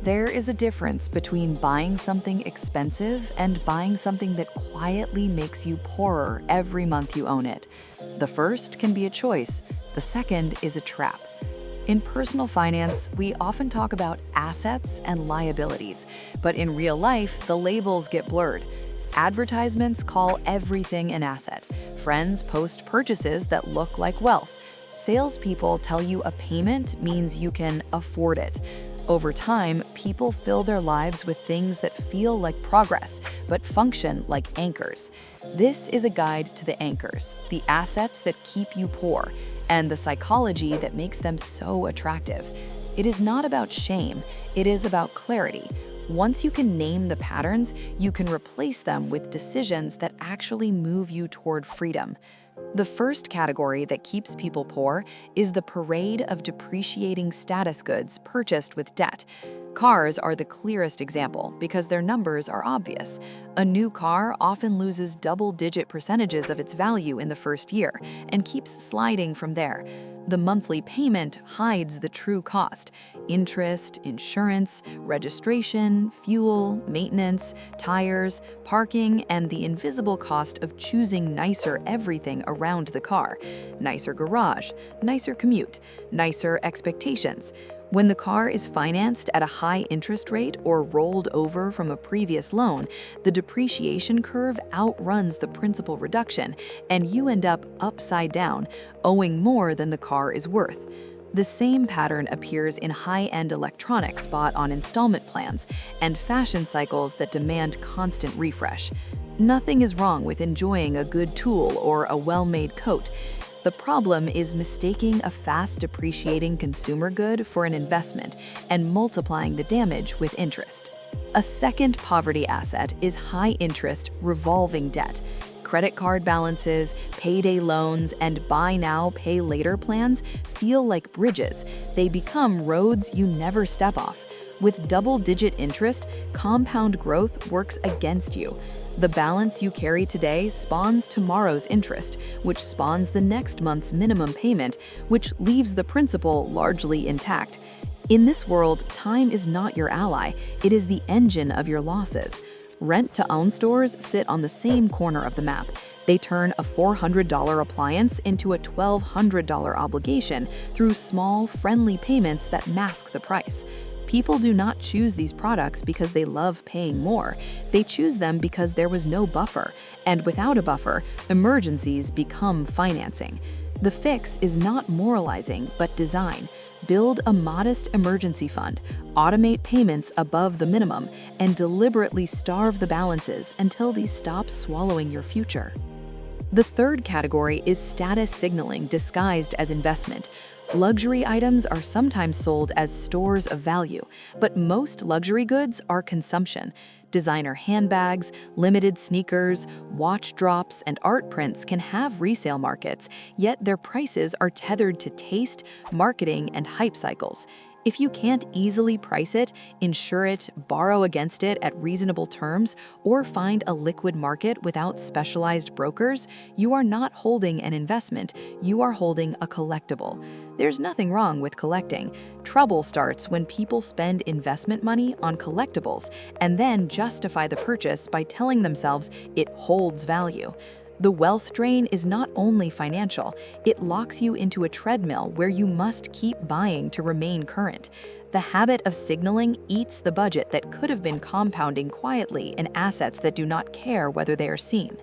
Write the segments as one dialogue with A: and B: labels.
A: There is a difference between buying something expensive and buying something that quietly makes you poorer every month you own it. The first can be a choice, the second is a trap. In personal finance, we often talk about assets and liabilities, but in real life, the labels get blurred. Advertisements call everything an asset. Friends post purchases that look like wealth. Salespeople tell you a payment means you can afford it. Over time, people fill their lives with things that feel like progress, but function like anchors. This is a guide to the anchors, the assets that keep you poor, and the psychology that makes them so attractive. It is not about shame, it is about clarity. Once you can name the patterns, you can replace them with decisions that actually move you toward freedom. The first category that keeps people poor is the parade of depreciating status goods purchased with debt. Cars are the clearest example because their numbers are obvious. A new car often loses double-digit percentages of its value in the first year and keeps sliding from there. The monthly payment hides the true cost: interest, insurance, registration, fuel, maintenance, tires, parking, and the invisible cost of choosing nicer everything around the car. Nicer garage, nicer commute, nicer expectations. When the car is financed at a high interest rate or rolled over from a previous loan, the depreciation curve outruns the principal reduction, and you end up upside down, owing more than the car is worth. The same pattern appears in high-end electronics bought on installment plans and fashion cycles that demand constant refresh. Nothing is wrong with enjoying a good tool or a well-made coat. The problem is mistaking a fast depreciating consumer good for an investment and multiplying the damage with interest. A second poverty asset is high-interest revolving debt. Credit card balances, payday loans, and buy now, pay later plans feel like bridges. They become roads you never step off. With double-digit interest, compound growth works against you. The balance you carry today spawns tomorrow's interest, which spawns the next month's minimum payment, which leaves the principal largely intact. In this world, time is not your ally, it is the engine of your losses. Rent-to-own stores sit on the same corner of the map. They turn a $400 appliance into a $1,200 obligation through small, friendly payments that mask the price. People do not choose these products because they love paying more. They choose them because there was no buffer, and without a buffer, emergencies become financing. The fix is not moralizing, but design. Build a modest emergency fund, automate payments above the minimum, and deliberately starve the balances until these stop swallowing your future. The third category is status signaling disguised as investment. Luxury items are sometimes sold as stores of value, but most luxury goods are consumption. Designer handbags, limited sneakers, watch drops, and art prints can have resale markets, yet their prices are tethered to taste, marketing, and hype cycles. If you can't easily price it, insure it, borrow against it at reasonable terms, or find a liquid market without specialized brokers, you are not holding an investment, you are holding a collectible. There's nothing wrong with collecting. Trouble starts when people spend investment money on collectibles and then justify the purchase by telling themselves it holds value. The wealth drain is not only financial, it locks you into a treadmill where you must keep buying to remain current. The habit of signaling eats the budget that could have been compounding quietly in assets that do not care whether they are seen.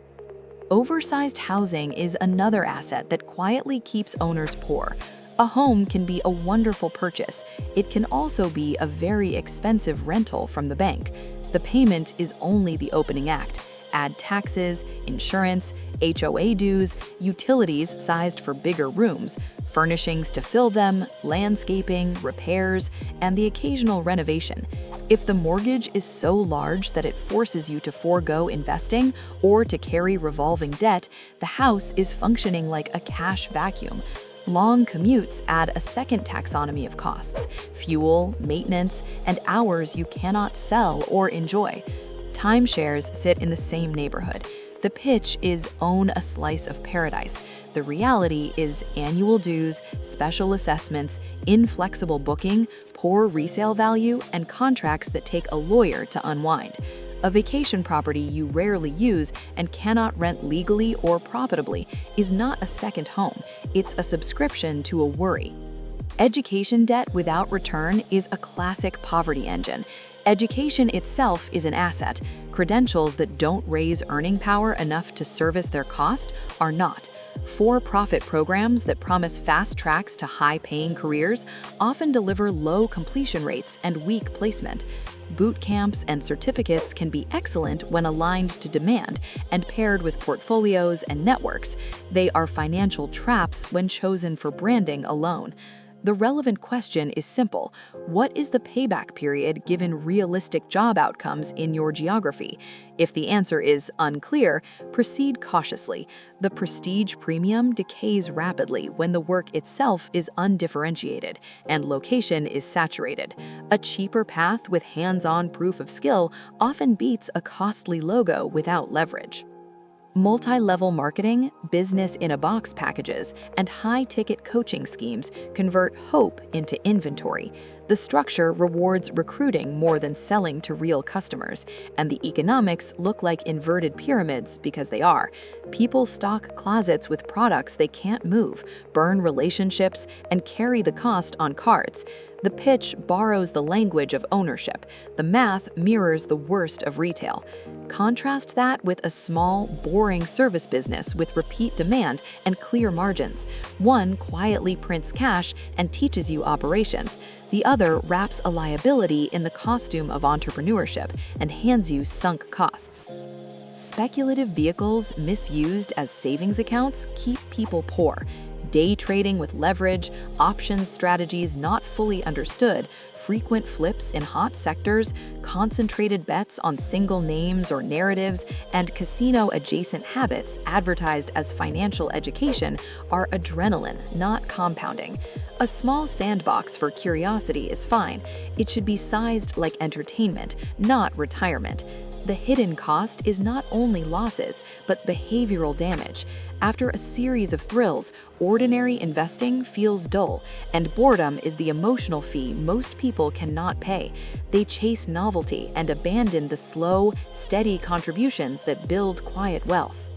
A: Oversized housing is another asset that quietly keeps owners poor. A home can be a wonderful purchase. It can also be a very expensive rental from the bank. The payment is only the opening act. Add taxes, insurance, HOA dues, utilities sized for bigger rooms, furnishings to fill them, landscaping, repairs, and the occasional renovation. If the mortgage is so large that it forces you to forego investing or to carry revolving debt, the house is functioning like a cash vacuum. Long commutes add a second taxonomy of costs: fuel, maintenance, and hours you cannot sell or enjoy. Timeshares sit in the same neighborhood. The pitch is own a slice of paradise. The reality is annual dues, special assessments, inflexible booking, poor resale value, and contracts that take a lawyer to unwind. A vacation property you rarely use and cannot rent legally or profitably is not a second home, it's a subscription to a worry. Education debt without return is a classic poverty engine. Education itself is an asset. Credentials that don't raise earning power enough to service their cost are not. For-profit programs that promise fast tracks to high-paying careers often deliver low completion rates and weak placement. Boot camps and certificates can be excellent when aligned to demand and paired with portfolios and networks. They are financial traps when chosen for branding alone. The relevant question is simple. What is the payback period given realistic job outcomes in your geography? If the answer is unclear, proceed cautiously. The prestige premium decays rapidly when the work itself is undifferentiated and location is saturated. A cheaper path with hands-on proof of skill often beats a costly logo without leverage. Multi-level marketing, business-in-a-box packages, and high-ticket coaching schemes convert hope into inventory. The structure rewards recruiting more than selling to real customers, and the economics look like inverted pyramids because they are. People stock closets with products they can't move, burn relationships, and carry the cost on cards. The pitch borrows the language of ownership. The math mirrors the worst of retail. Contrast that with a small, boring service business with repeat demand and clear margins. One quietly prints cash and teaches you operations. The other wraps a liability in the costume of entrepreneurship and hands you sunk costs. Speculative vehicles misused as savings accounts keep people poor. Day trading with leverage, options strategies not fully understood, frequent flips in hot sectors, concentrated bets on single names or narratives, and casino-adjacent habits advertised as financial education are adrenaline, not compounding. A small sandbox for curiosity is fine. It should be sized like entertainment, not retirement. The hidden cost is not only losses, but behavioral damage. After a series of thrills, ordinary investing feels dull, and boredom is the emotional fee most people cannot pay. They chase novelty and abandon the slow, steady contributions that build quiet wealth.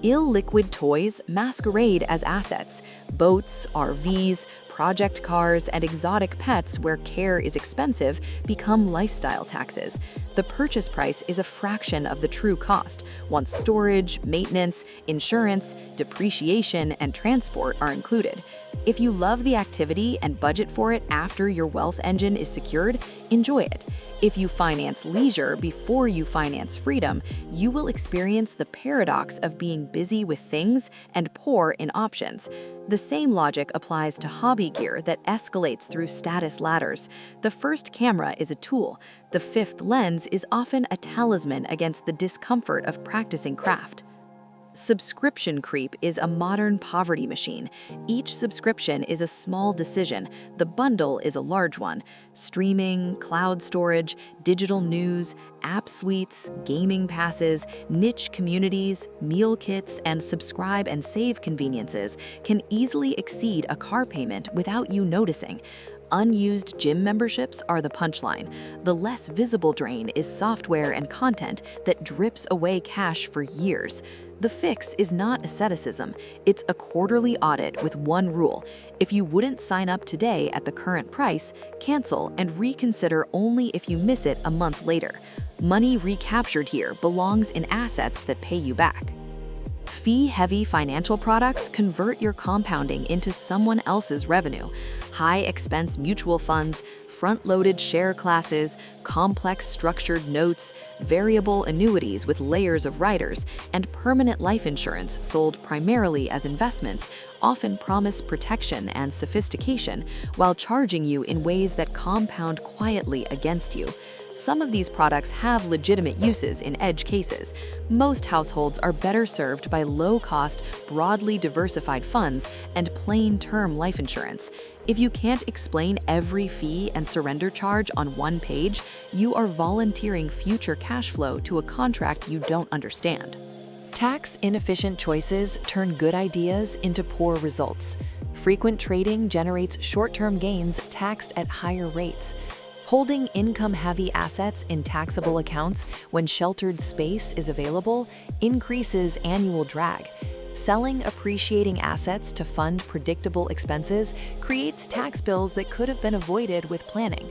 A: Illiquid toys masquerade as assets. Boats, RVs, project cars, and exotic pets where care is expensive become lifestyle taxes. The purchase price is a fraction of the true cost once storage, maintenance, insurance, depreciation, and transport are included. If you love the activity and budget for it after your wealth engine is secured, enjoy it. If you finance leisure before you finance freedom, you will experience the paradox of being busy with things and poor in options. The same logic applies to hobby gear that escalates through status ladders. The first camera is a tool. The fifth lens is often a talisman against the discomfort of practicing craft. Subscription creep is a modern poverty machine. Each subscription is a small decision. The bundle is a large one. Streaming, cloud storage, digital news, app suites, gaming passes, niche communities, meal kits, and subscribe and save conveniences can easily exceed a car payment without you noticing. Unused gym memberships are the punchline. The less visible drain is software and content that drips away cash for years. The fix is not asceticism. It's a quarterly audit with one rule. If you wouldn't sign up today at the current price, cancel and reconsider only if you miss it a month later. Money recaptured here belongs in assets that pay you back. Fee-heavy financial products convert your compounding into someone else's revenue. High-expense mutual funds, front-loaded share classes, complex structured notes, variable annuities with layers of riders, and permanent life insurance sold primarily as investments often promise protection and sophistication while charging you in ways that compound quietly against you. Some of these products have legitimate uses in edge cases. Most households are better served by low-cost, broadly diversified funds and plain term life insurance. If you can't explain every fee and surrender charge on one page, you are volunteering future cash flow to a contract you don't understand. Tax-inefficient choices turn good ideas into poor results. Frequent trading generates short-term gains taxed at higher rates. Holding income-heavy assets in taxable accounts when sheltered space is available increases annual drag. Selling appreciating assets to fund predictable expenses creates tax bills that could have been avoided with planning.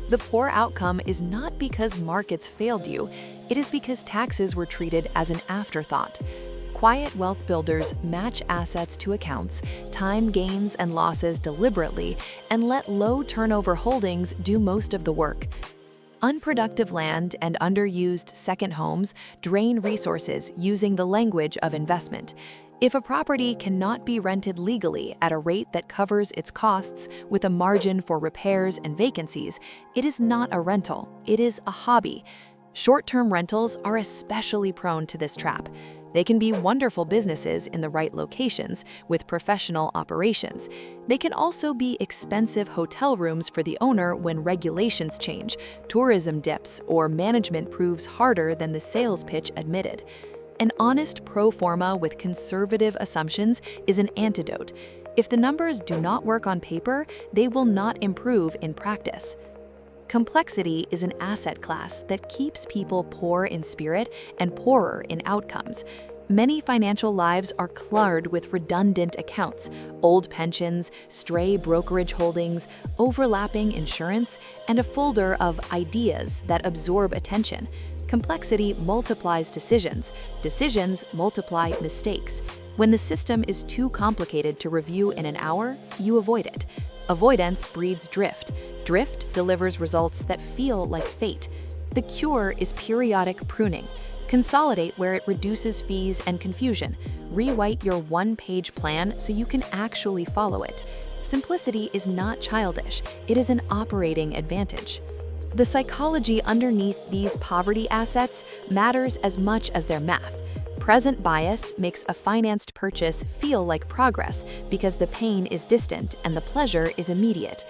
A: The poor outcome is not because markets failed you, it is because taxes were treated as an afterthought. Quiet wealth builders match assets to accounts, time gains and losses deliberately, and let low turnover holdings do most of the work. Unproductive land and underused second homes drain resources using the language of investment. If a property cannot be rented legally at a rate that covers its costs with a margin for repairs and vacancies, it is not a rental, it is a hobby. Short-term rentals are especially prone to this trap. They can be wonderful businesses in the right locations with professional operations. They can also be expensive hotel rooms for the owner when regulations change, tourism dips, or management proves harder than the sales pitch admitted. An honest pro forma with conservative assumptions is an antidote. If the numbers do not work on paper, they will not improve in practice. Complexity is an asset class that keeps people poor in spirit and poorer in outcomes. Many financial lives are cluttered with redundant accounts, old pensions, stray brokerage holdings, overlapping insurance, and a folder of ideas that absorb attention. Complexity multiplies decisions. Decisions multiply mistakes. When the system is too complicated to review in an hour, you avoid it. Avoidance breeds drift. Drift delivers results that feel like fate. The cure is periodic pruning. Consolidate where it reduces fees and confusion. Rewrite your one-page plan so you can actually follow it. Simplicity is not childish. It is an operating advantage. The psychology underneath these poverty assets matters as much as their math. Present bias makes a financed purchase feel like progress because the pain is distant and the pleasure is immediate.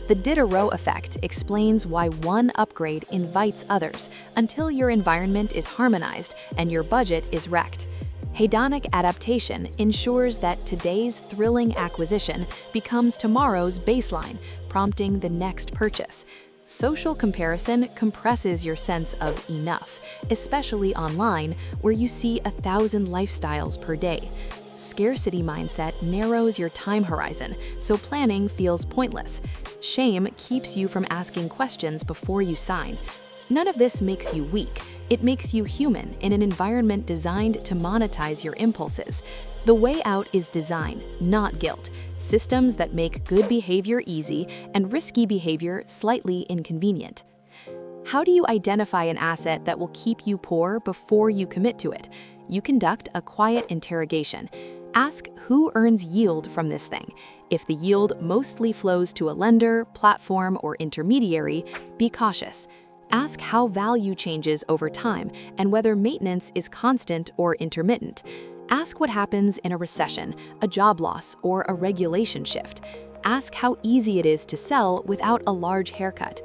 A: The Diderot effect explains why one upgrade invites others until your environment is harmonized and your budget is wrecked. Hedonic adaptation ensures that today's thrilling acquisition becomes tomorrow's baseline, prompting the next purchase. Social comparison compresses your sense of enough, especially online, where you see 1,000 lifestyles per day. Scarcity mindset narrows your time horizon, so planning feels pointless. Shame keeps you from asking questions before you sign. None of this makes you weak. It makes you human in an environment designed to monetize your impulses. The way out is design, not guilt. Systems that make good behavior easy and risky behavior slightly inconvenient. How do you identify an asset that will keep you poor before you commit to it? You conduct a quiet interrogation. Ask who earns yield from this thing. If the yield mostly flows to a lender, platform, or intermediary, be cautious. Ask how value changes over time and whether maintenance is constant or intermittent. Ask what happens in a recession, a job loss, or a regulation shift. Ask how easy it is to sell without a large haircut.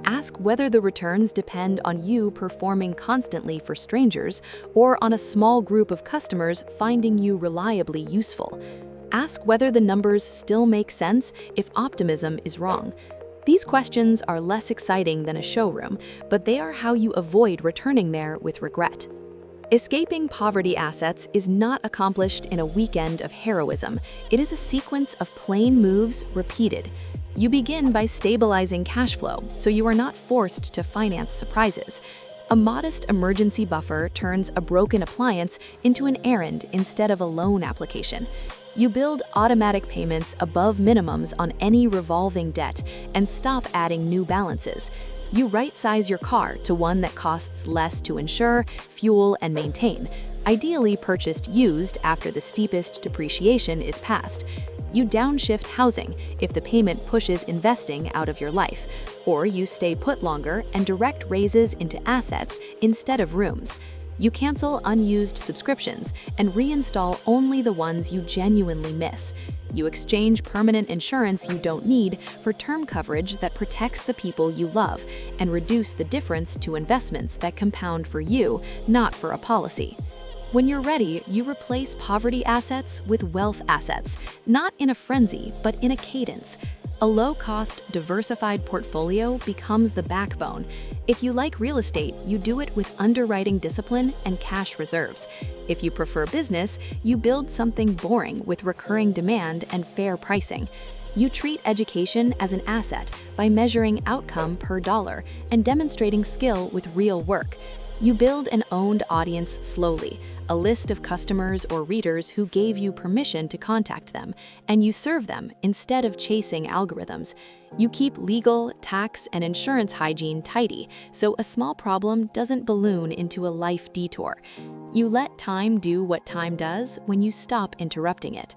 A: Ask whether the returns depend on you performing constantly for strangers or on a small group of customers finding you reliably useful. Ask whether the numbers still make sense if optimism is wrong. These questions are less exciting than a showroom, but they are how you avoid returning there with regret. Escaping poverty assets is not accomplished in a weekend of heroism. It is a sequence of plain moves repeated. You begin by stabilizing cash flow, so you are not forced to finance surprises. A modest emergency buffer turns a broken appliance into an errand instead of a loan application. You build automatic payments above minimums on any revolving debt and stop adding new balances. You right-size your car to one that costs less to insure, fuel, and maintain, ideally purchased used after the steepest depreciation is past. You downshift housing if the payment pushes investing out of your life, or you stay put longer and direct raises into assets instead of rooms. You cancel unused subscriptions and reinstall only the ones you genuinely miss. You exchange permanent insurance you don't need for term coverage that protects the people you love and reduce the difference to investments that compound for you, not for a policy.
B: When you're ready, you replace poverty assets with wealth assets, not in a frenzy, but in a cadence. A low-cost, diversified portfolio becomes the backbone. If you like real estate, you do it with underwriting discipline and cash reserves. If you prefer business, you build something boring with recurring demand and fair pricing. You treat education as an asset by measuring outcome per dollar and demonstrating skill with real work. You build an owned audience slowly, a list of customers or readers who gave you permission to contact them, and you serve them instead of chasing algorithms. You keep legal, tax, and insurance hygiene tidy, so a small problem doesn't balloon into a life detour. You let time do what time does when you stop interrupting it.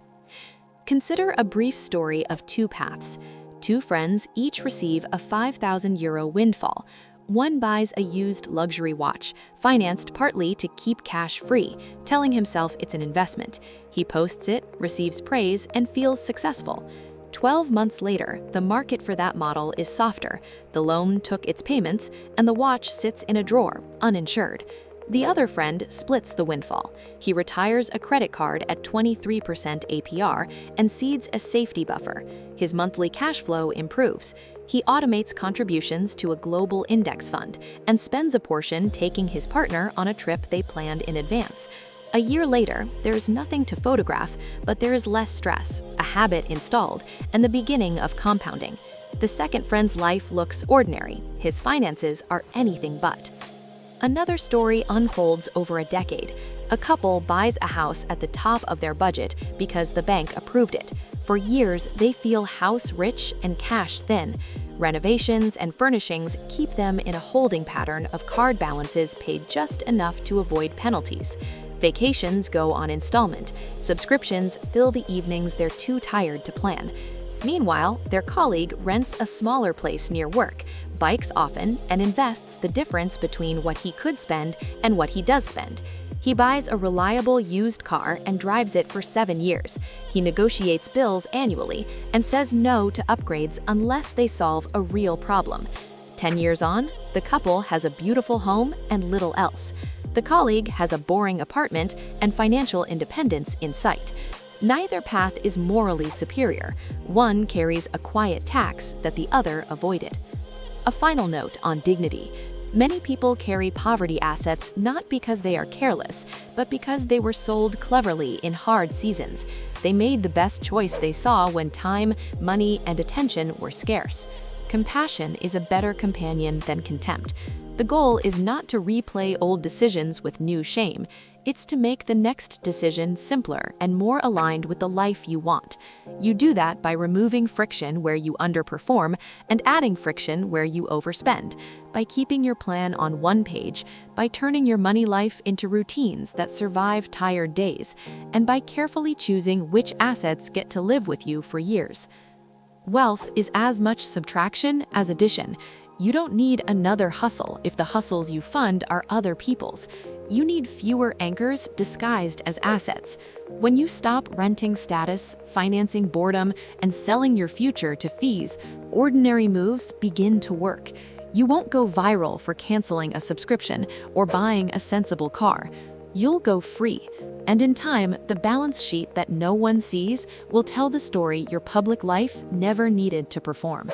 B: Consider a brief story of two paths. Two friends each receive a €5,000 windfall. One buys a used luxury watch, financed partly to keep cash free, telling himself it's an investment. He posts it, receives praise, and feels successful. 12 months later, the market for that model is softer. The loan took its payments, and the watch sits in a drawer, uninsured. The other friend splits the windfall. He retires a credit card at 23% APR and seeds a safety buffer. His monthly cash flow improves. He automates contributions to a global index fund and spends a portion taking his partner on a trip they planned in advance. A year later, there is nothing to photograph, but there is less stress, a habit installed, and the beginning of compounding. The second friend's life looks ordinary. His finances are anything but. Another story unfolds over a decade. A couple buys a house at the top of their budget because the bank approved it. For years, they feel house rich and cash thin. Renovations and furnishings keep them in a holding pattern of card balances paid just enough to avoid penalties. Vacations go on installment. Subscriptions fill the evenings they're too tired to plan. Meanwhile, their colleague rents a smaller place near work, bikes often, and invests the difference between what he could spend and what he does spend. He buys a reliable used car and drives it for 7 years. He negotiates bills annually and says no to upgrades unless they solve a real problem. 10 years on, the couple has a beautiful home and little else. The colleague has a boring apartment and financial independence in sight. Neither path is morally superior. One carries a quiet tax that the other avoided. A final note on dignity. Many people carry poverty assets not because they are careless, but because they were sold cleverly in hard seasons. They made the best choice they saw when time, money, and attention were scarce. Compassion is a better companion than contempt. The goal is not to replay old decisions with new shame. It's to make the next decision simpler and more aligned with the life you want. You do that by removing friction where you underperform and adding friction where you overspend, by keeping your plan on one page, by turning your money life into routines that survive tired days, and by carefully choosing which assets get to live with you for years. Wealth is as much subtraction as addition. You don't need another hustle if the hustles you fund are other people's. You need fewer anchors disguised as assets. When you stop renting status, financing boredom, and selling your future to fees, ordinary moves begin to work. You won't go viral for canceling a subscription or buying a sensible car. You'll go free. And in time, the balance sheet that no one sees will tell the story your public life never needed to perform.